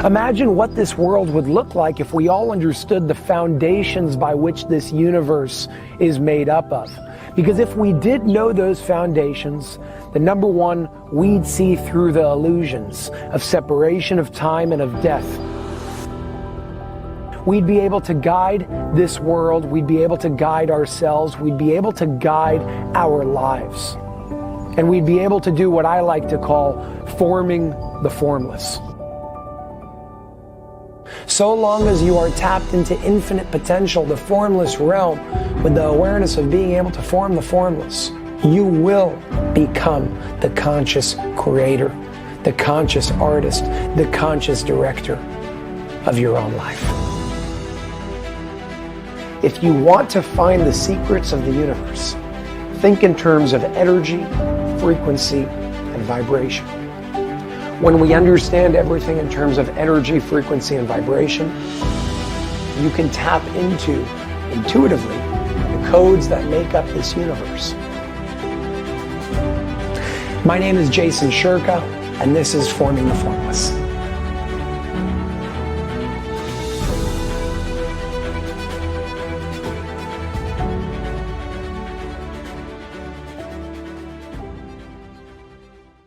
Imagine what this world would look like if we all understood the foundations by which this universe is made up of. Because if we did know those foundations, then number one, we'd see through the illusions of separation, of time, and of death. We'd be able to guide this world, we'd be able to guide ourselves, we'd be able to guide our lives. And we'd be able to do what I like to call forming the formless. So long as you are tapped into infinite potential, the formless realm, with the awareness of being able to form the formless, you will become the conscious creator, the conscious artist, the conscious director of your own life. If you want to find the secrets of the universe, think in terms of energy, frequency, and vibration. When we understand everything in terms of energy, frequency, and vibration, you can tap into, intuitively, the codes that make up this universe. My name is Jason Shurka, and this is Forming the Formless.